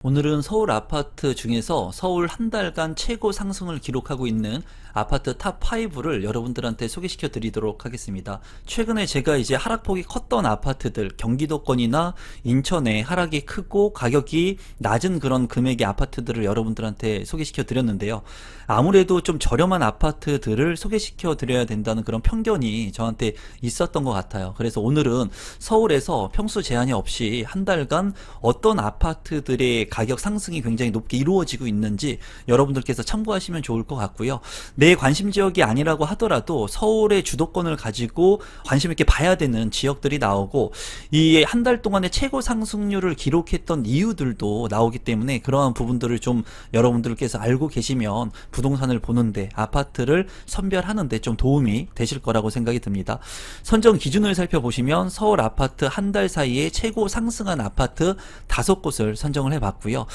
오늘은 서울 아파트 중에서 서울 한 달간 최고 상승을 기록하고 있는 아파트 탑5를 여러분들한테 소개시켜 드리도록 하겠습니다. 최근에 제가 이제 하락폭이 컸던 아파트들, 경기도권이나 인천에 하락이 크고 가격이 낮은 그런 금액의 아파트들을 여러분들한테 소개시켜 드렸는데요. 아무래도 좀 저렴한 아파트들을 소개시켜 드려야 된다는 그런 편견이 저한테 있었던 것 같아요. 그래서 오늘은 서울에서 평수 제한이 없이 한 달간 어떤 아파트들의 가격 상승이 굉장히 높게 이루어지고 있는지 여러분들께서 참고하시면 좋을 것 같고요. 내 관심 지역이 아니라고 하더라도 서울의 주도권을 가지고 관심 있게 봐야 되는 지역들이 나오고 이 한 달 동안의 최고 상승률을 기록했던 이유들도 나오기 때문에 그러한 부분들을 좀 여러분들께서 알고 계시면 부동산을 보는데, 아파트를 선별하는데 좀 도움이 되실 거라고 생각이 듭니다. 선정 기준을 살펴보시면 서울 아파트 한 달 사이에 최고 상승한 아파트 5곳을 선정을 해봤고요.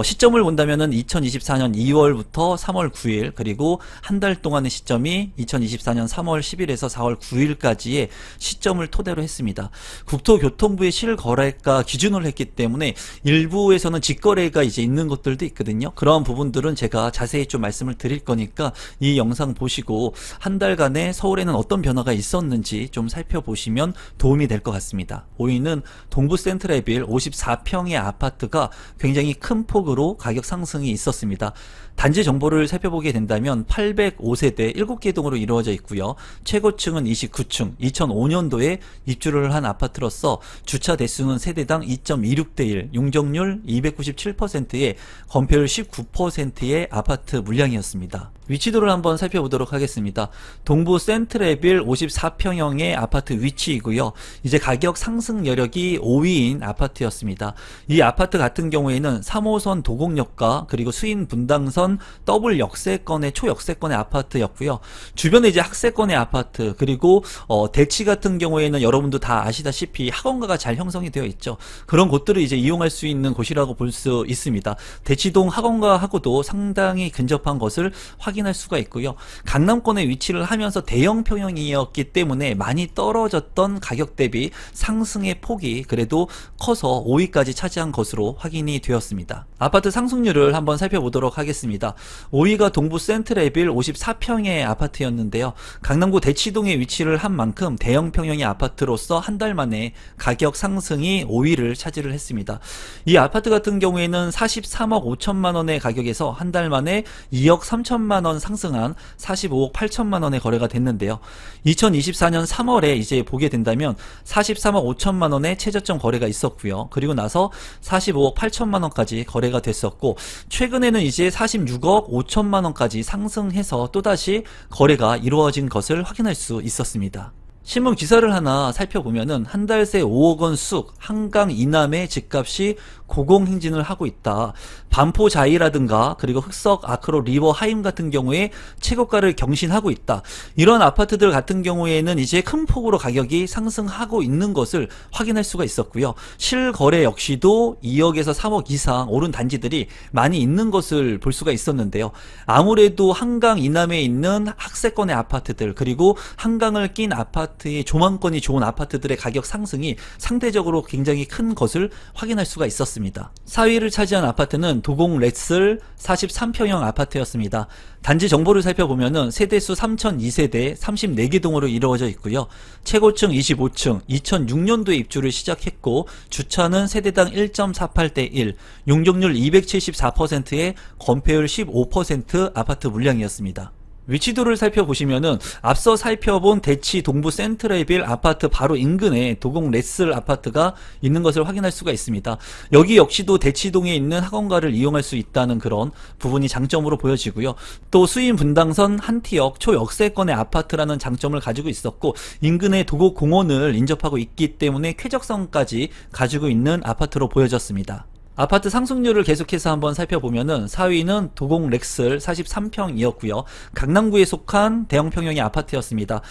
시점을 본다면은 2024년 2월부터 3월 9일, 그리고 한 달 동안의 시점이 2024년 3월 10일에서 4월 9일까지의 시점을 토대로 했습니다. 국토교통부의 실거래가 기준을 했기 때문에 일부에서는 직거래가 이제 있는 것들도 있거든요. 그런 부분들은 제가 자세히 좀 말씀을 드릴 거니까 이 영상 보시고 한 달간의 서울에는 어떤 변화가 있었는지 좀 살펴보시면 도움이 될 것 같습니다. 5위는 동부 센트레빌 54평의 아파트가 굉장히 큰 폭으로 가격 상승이 있었습니다. 단지 정보를 살펴보게 된다면 805세대 7개 동으로 이루어져 있고요. 최고층은 29층, 2005년도에 입주를 한 아파트로서 주차 대수는 세대당 2.26대 1, 용적률 297%에 건폐율 19%의 아파트 물량이었습니다. 위치도를 한번 살펴보도록 하겠습니다. 동부 센트레빌 54평형의 아파트 위치이고요. 이제 가격 상승 여력이 5위인 아파트였습니다. 이 아파트 같은 경우에는 3호선 도곡역과 그리고 수인 분당선 더블 역세권의 초역세권의 아파트였고요. 주변에 이제 학세권의 아파트, 그리고 대치 같은 경우에는 여러분도 다 아시다시피 학원가가 잘 형성이 되어 있죠. 그런 곳들을 이제 이용할 수 있는 곳이라고 볼 수 있습니다. 대치동 학원가하고도 상당히 근접한 것을 확인할 수가 있고요. 강남권에 위치를 하면서 대형 평형이었기 때문에 많이 떨어졌던 가격 대비 상승의 폭이 그래도 커서 5위까지 차지한 것으로 확인이 되었습니다. 아파트 상승률을 한번 살펴보도록 하겠습니다. 5위가 동부 센트레빌 54평의 아파트였는데요. 강남구 대치동에 위치를 한 만큼 대형 평형의 아파트로서 한 달 만에 가격 상승이 5위를 차지를 했습니다. 이 아파트 같은 경우에는 43억 5천만 원의 가격에서 한 달 만에 2억 3천만 원 상승한 45억 8천만 원에 거래가 됐는데요. 2024년 3월에 이제 보게 된다면 43억 5천만 원의 최저점 거래가 있었고요. 그리고 나서 45억 8천만 원까지 거래가 됐었고, 최근에는 이제 46억 5천만 원까지 상승해서 또다시 거래가 이루어진 것을 확인할 수 있었습니다. 신문 기사를 하나 살펴보면은 한 달 새 5억 원 쑥, 한강 이남의 집값이 고공행진을 하고 있다. 반포자이라든가 그리고 흑석 아크로 리버 하임 같은 경우에 최고가를 경신하고 있다. 이런 아파트들 같은 경우에는 이제 큰 폭으로 가격이 상승하고 있는 것을 확인할 수가 있었고요. 실거래 역시도 2억에서 3억 이상 오른 단지들이 많이 있는 것을 볼 수가 있었는데요. 아무래도 한강 이남에 있는 학세권의 아파트들, 그리고 한강을 낀 아파트의 조망권이 좋은 아파트들의 가격 상승이 상대적으로 굉장히 큰 것을 확인할 수가 있었습니다. 4위를 차지한 아파트는 도곡 레슬 43평형 아파트였습니다. 단지 정보를 살펴보면은 세대수 3002세대 34개 동으로 이루어져 있고요. 최고층 25층, 2006년도에 입주를 시작했고 주차는 세대당 1.48대 1, 용적률 274%에 건폐율 15% 아파트 물량이었습니다. 위치도를 살펴보시면은 앞서 살펴본 대치 동부 센트레빌 아파트 바로 인근에 도곡 레슬 아파트가 있는 것을 확인할 수가 있습니다. 여기 역시도 대치동에 있는 학원가를 이용할 수 있다는 그런 부분이 장점으로 보여지고요. 또 수인 분당선 한티역 초역세권의 아파트라는 장점을 가지고 있었고, 인근에 도곡 공원을 인접하고 있기 때문에 쾌적성까지 가지고 있는 아파트로 보여졌습니다. 아파트 상승률을 계속해서 한번 살펴보면은 4위는 도곡 렉슬 43평이었고요. 강남구에 속한 대형 평형의 아파트였습니다.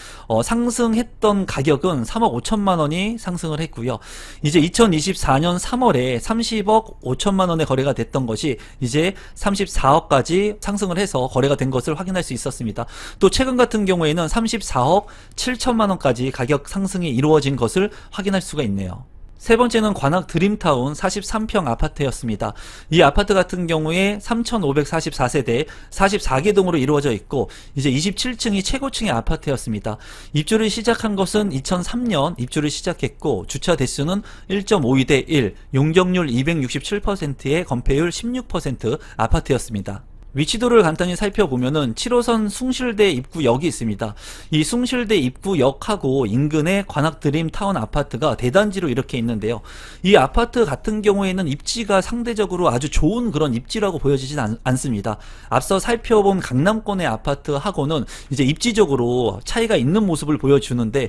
상승했던 가격은 3억 5천만 원이 상승을 했고요. 이제 2024년 3월에 30억 5천만 원에 거래가 됐던 것이 이제 34억까지 상승을 해서 거래가 된 것을 확인할 수 있었습니다. 또 최근 같은 경우에는 34억 7천만 원까지 가격 상승이 이루어진 것을 확인할 수가 있네요. 세 번째는 관악 드림타운 43평 아파트였습니다. 이 아파트 같은 경우에 3,544세대 44개 동으로 이루어져 있고 이제 27층이 최고층의 아파트였습니다. 입주를 시작한 것은 2003년 입주를 시작했고 주차 대수는 1.52대 1, 용적률 267%의 건폐율 16% 아파트였습니다. 위치도를 간단히 살펴보면은 7호선 숭실대 입구역이 있습니다. 이 숭실대 입구역하고 인근에 관악 드림타운 아파트가 대단지로 이렇게 있는데요. 이 아파트 같은 경우에는 입지가 상대적으로 아주 좋은 그런 입지라고 보여지진 않습니다. 앞서 살펴본 강남권의 아파트하고는 이제 입지적으로 차이가 있는 모습을 보여주는데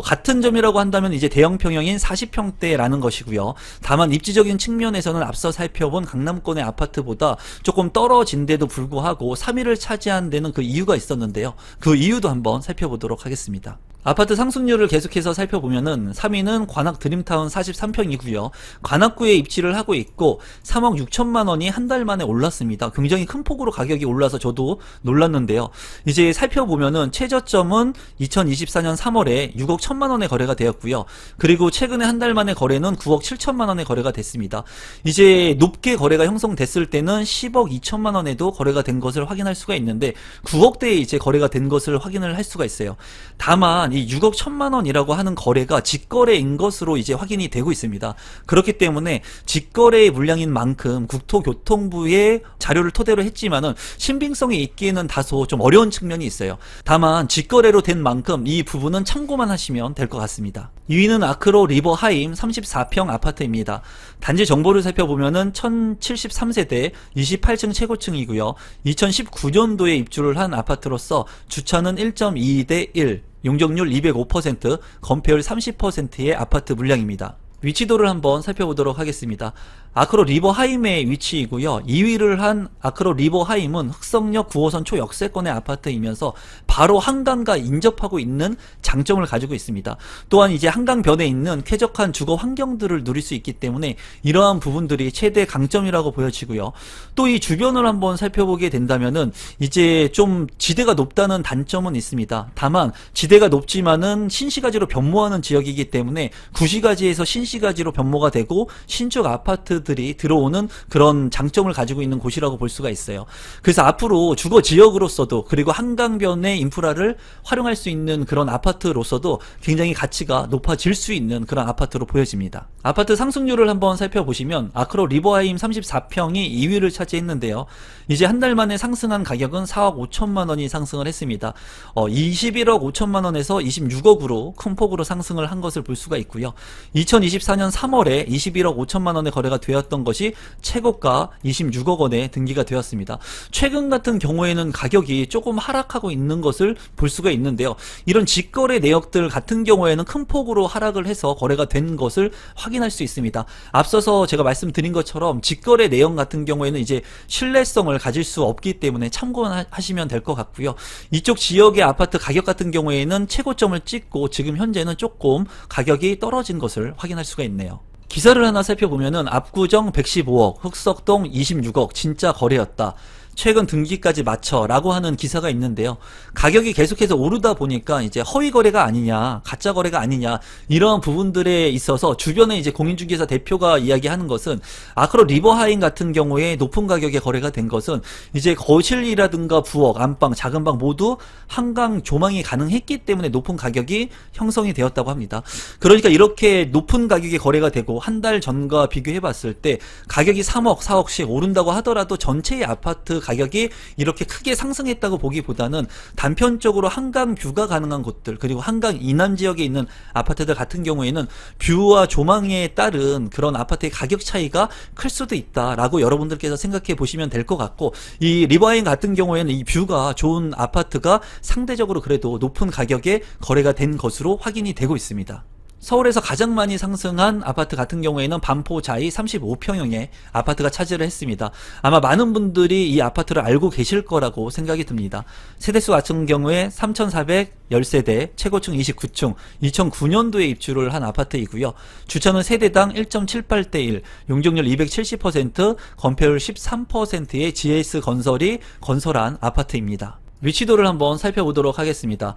같은 점이라고 한다면 이제 대형 평형인 40평대라는 것이고요. 다만 입지적인 측면에서는 앞서 살펴본 강남권의 아파트보다 조금 떨어진 데도 불구하고 3위를 차지한 데는 그 이유가 있었는데요. 그 이유도 한번 살펴보도록 하겠습니다. 아파트 상승률을 계속해서 살펴보면은 3위는 관악 드림타운 43평이고요. 관악구에 입지를 하고 있고 3억 6천만 원이 한 달 만에 올랐습니다. 굉장히 큰 폭으로 가격이 올라서 저도 놀랐는데요. 이제 살펴보면은 최저점은 2024년 3월에 6억 1천만 원에 거래가 되었고요. 그리고 최근에 한 달 만에 거래는 9억 7천만 원에 거래가 됐습니다. 이제 높게 거래가 형성됐을 때는 10억 2천만 원에도 거래가 된 것을 확인할 수가 있는데 9억대에 이제 거래가 된 것을 확인을 할 수가 있어요. 다만 이 6억 1천만 원이라고 하는 거래가 직거래인 것으로 이제 확인이 되고 있습니다. 그렇기 때문에 직거래의 물량인 만큼 국토교통부의 자료를 토대로 했지만은 신빙성이 있기에는 다소 좀 어려운 측면이 있어요. 다만 직거래로 된 만큼 이 부분은 참고만 하시면 될 것 같습니다. 2위는 아크로 리버하임 34평 아파트입니다. 단지 정보를 살펴보면은 1073세대 28층 최고층이고요. 2019년도에 입주를 한 아파트로서 주차는 1.2대 1, 용적률 205%, 건폐율 30%의 아파트 물량입니다. 위치도를 한번 살펴보도록 하겠습니다. 아크로 리버하임의 위치이고요. 2위를 한 아크로 리버하임은 흑성역 9호선 초역세권의 아파트이면서 바로 한강과 인접하고 있는 장점을 가지고 있습니다. 또한 이제 한강변에 있는 쾌적한 주거 환경들을 누릴 수 있기 때문에 이러한 부분들이 최대 강점이라고 보여지고요. 또 이 주변을 한번 살펴보게 된다면은 이제 좀 지대가 높다는 단점은 있습니다. 다만 지대가 높지만은 신시가지로 변모하는 지역이기 때문에 구시가지에서 신시가지로 변모가 되고 신축 아파트 들이 들어오는 그런 장점을 가지고 있는 곳이라고 볼 수가 있어요. 그래서 앞으로 주거 지역으로서도 그리고 한강변의 인프라를 활용할 수 있는 그런 아파트로서도 굉장히 가치가 높아질 수 있는 그런 아파트로 보여집니다. 아파트 상승률을 한번 살펴보시면 아크로 리버하임 34평이 2위를 차지했는데요. 이제 한 달 만에 상승한 가격은 4억 5천만 원이 상승을 했습니다. 21억 5천만 원에서 26억으로 큰 폭으로 상승을 한 것을 볼 수가 있고요. 2024년 3월에 21억 5천만 원의 거래가 되었던 것이 최고가 26억 원에 등기가 되었습니다. 최근 같은 경우에는 가격이 조금 하락하고 있는 것을 볼 수가 있는데요. 이런 직거래 내역들 같은 경우에는 큰 폭으로 하락을 해서 거래가 된 것을 확인할 수 있습니다. 앞서서 제가 말씀드린 것처럼 직거래 내용 같은 경우에는 이제 신뢰성을 가질 수 없기 때문에 참고하시면 될 것 같고요. 이쪽 지역의 아파트 가격 같은 경우에는 최고점을 찍고 지금 현재는 조금 가격이 떨어진 것을 확인할 수가 있네요. 기사를 하나 살펴보면은 압구정 115억, 흑석동 26억 진짜 거래였다. 최근 등기까지 맞춰 라고 하는 기사가 있는데요. 가격이 계속해서 오르다 보니까 이제 허위 거래가 아니냐, 가짜 거래가 아니냐, 이런 부분들에 있어서 주변에 이제 공인중개사 대표가 이야기하는 것은 아크로 리버하임 같은 경우에 높은 가격에 거래가 된 것은 이제 거실이라든가 부엌, 안방, 작은 방 모두 한강 조망이 가능했기 때문에 높은 가격이 형성이 되었다고 합니다. 그러니까 이렇게 높은 가격에 거래가 되고 한 달 전과 비교해 봤을 때 가격이 3억, 4억씩 오른다고 하더라도 전체의 아파트 가격이 이렇게 크게 상승했다고 보기보다는 단편적으로 한강 뷰가 가능한 곳들 그리고 한강 이남 지역에 있는 아파트들 같은 경우에는 뷰와 조망에 따른 그런 아파트의 가격 차이가 클 수도 있다라고 여러분들께서 생각해 보시면 될 것 같고, 이 리버하임 같은 경우에는 이 뷰가 좋은 아파트가 상대적으로 그래도 높은 가격에 거래가 된 것으로 확인이 되고 있습니다. 서울에서 가장 많이 상승한 아파트 같은 경우에는 반포자이 35평형의 아파트가 차지를 했습니다. 아마 많은 분들이 이 아파트를 알고 계실 거라고 생각이 듭니다. 세대수 같은 경우에 3,410세대, 최고층 29층, 2009년도에 입주를 한 아파트이고요. 주차는 세대당 1.78대 1, 용적률 270%, 건폐율 13%의 GS 건설이 건설한 아파트입니다. 위치도를 한번 살펴보도록 하겠습니다.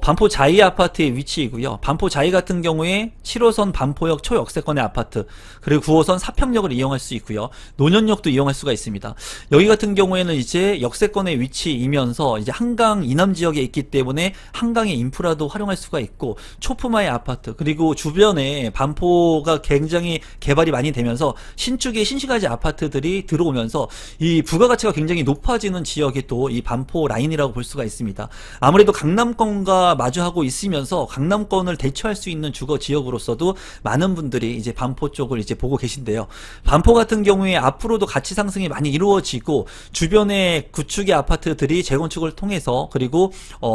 반포 자이 아파트의 위치이고요. 반포 자이 같은 경우에 7호선 반포역 초역세권의 아파트, 그리고 9호선 사평역을 이용할 수 있고요. 논현역도 이용할 수가 있습니다. 여기 같은 경우에는 이제 역세권의 위치이면서 이제 한강 이남 지역에 있기 때문에 한강의 인프라도 활용할 수가 있고, 초품화의 아파트, 그리고 주변에 반포가 굉장히 개발이 많이 되면서 신축의 신시가지 아파트들이 들어오면서 이 부가가치가 굉장히 높아지는 지역이 또 이 반포 라인이라고 볼 수가 있습니다. 아무래도 강남권과 마주하고 있으면서 강남권을 대처할 수 있는 주거 지역으로서도 많은 분들이 이제 반포 쪽을 이제 보고 계신데요. 반포 같은 경우에 앞으로도 가치 상승이 많이 이루어지고, 주변의 구축의 아파트들이 재건축을 통해서 그리고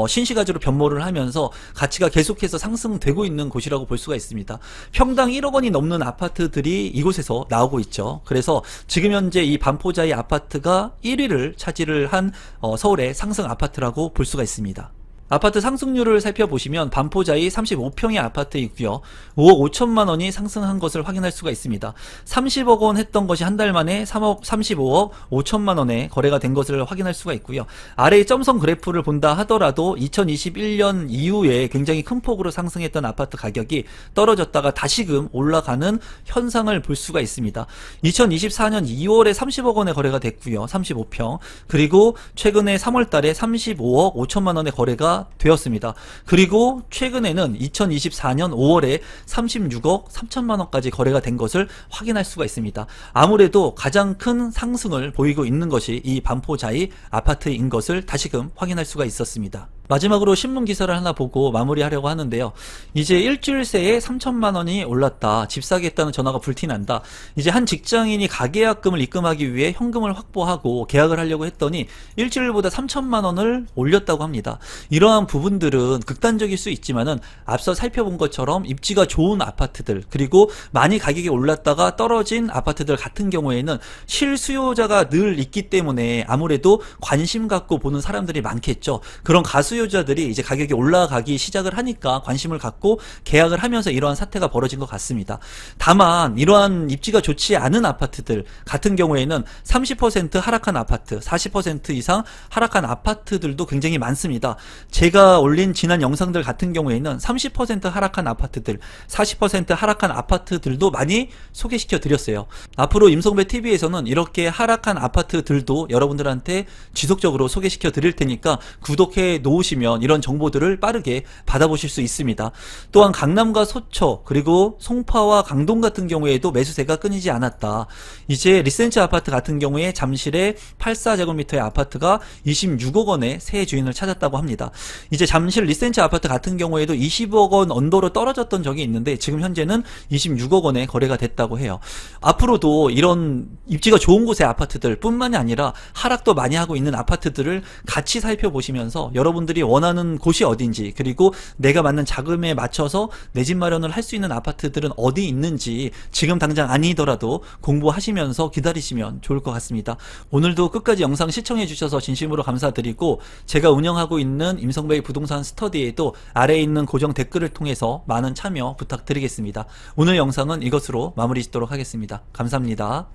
신시가지로 변모를 하면서 가치가 계속해서 상승되고 있는 곳이라고 볼 수가 있습니다. 평당 1억 원이 넘는 아파트들이 이곳에서 나오고 있죠. 그래서 지금 현재 이 반포자이 아파트가 1위를 차지를 한 서울의 상승 아파트라고 볼 수가 있습니다. 아파트 상승률을 살펴보시면 반포자이 35평의 아파트이고요. 5억 5천만 원이 상승한 것을 확인할 수가 있습니다. 30억 원 했던 것이 한 달 만에 35억 5천만 원에 거래가 된 것을 확인할 수가 있고요. 아래의 점선 그래프를 본다 하더라도 2021년 이후에 굉장히 큰 폭으로 상승했던 아파트 가격이 떨어졌다가 다시금 올라가는 현상을 볼 수가 있습니다. 2024년 2월에 30억 원에 거래가 됐고요. 35평. 그리고 최근에 3월 달에 35억 5천만 원에 거래가 되었습니다. 그리고 최근에는 2024년 5월에 36억 3천만 원까지 거래가 된 것을 확인할 수가 있습니다. 아무래도 가장 큰 상승을 보이고 있는 것이 이 반포자이 아파트인 것을 다시금 확인할 수가 있었습니다. 마지막으로 신문 기사를 하나 보고 마무리하려고 하는데요. 이제 일주일 새에 3천만 원이 올랐다. 집 사겠다는 전화가 불티난다. 이제 한 직장인이 가계약금을 입금하기 위해 현금을 확보하고 계약을 하려고 했더니 일주일보다 3천만 원을 올렸다고 합니다. 이러한 부분들은 극단적일 수 있지만은 앞서 살펴본 것처럼 입지가 좋은 아파트들, 그리고 많이 가격이 올랐다가 떨어진 아파트들 같은 경우에는 실수요자가 늘 있기 때문에 아무래도 관심 갖고 보는 사람들이 많겠죠. 그런 가수요자들이 이제 가격이 올라가기 시작을 하니까 관심을 갖고 계약을 하면서 이러한 사태가 벌어진 것 같습니다. 다만 이러한 입지가 좋지 않은 아파트들 같은 경우에는 30% 하락한 아파트, 40% 이상 하락한 아파트들도 굉장히 많습니다. 제가 올린 지난 영상들 같은 경우에는 30% 하락한 아파트들, 40% 하락한 아파트들도 많이 소개시켜 드렸어요. 앞으로 임성배 TV에서는 이렇게 하락한 아파트들도 여러분들한테 지속적으로 소개시켜 드릴 테니까 구독해 놓으시면 이런 정보들을 빠르게 받아보실 수 있습니다. 또한 강남과 서초, 그리고 송파와 강동 같은 경우에도 매수세가 끊이지 않았다. 이제 리센츠 아파트 같은 경우에 잠실의 84제곱미터의 아파트가 26억 원에 새 주인을 찾았다고 합니다. 이제 잠실 리센츠 아파트 같은 경우에도 20억 원 언더로 떨어졌던 적이 있는데 지금 현재는 26억 원에 거래가 됐다고 해요. 앞으로도 이런 입지가 좋은 곳의 아파트들 뿐만이 아니라 하락도 많이 하고 있는 아파트들을 같이 살펴보시면서 여러분들이 원하는 곳이 어딘지, 그리고 내가 맞는 자금에 맞춰서 내 집 마련을 할 수 있는 아파트들은 어디 있는지 지금 당장 아니더라도 공부하시면서 기다리시면 좋을 것 같습니다. 오늘도 끝까지 영상 시청해 주셔서 진심으로 감사드리고, 제가 운영하고 있는 임성배의 부동산 스터디에도 아래에 있는 고정 댓글을 통해서 많은 참여 부탁드리겠습니다. 오늘 영상은 이것으로 마무리 짓도록 하겠습니다. 감사합니다.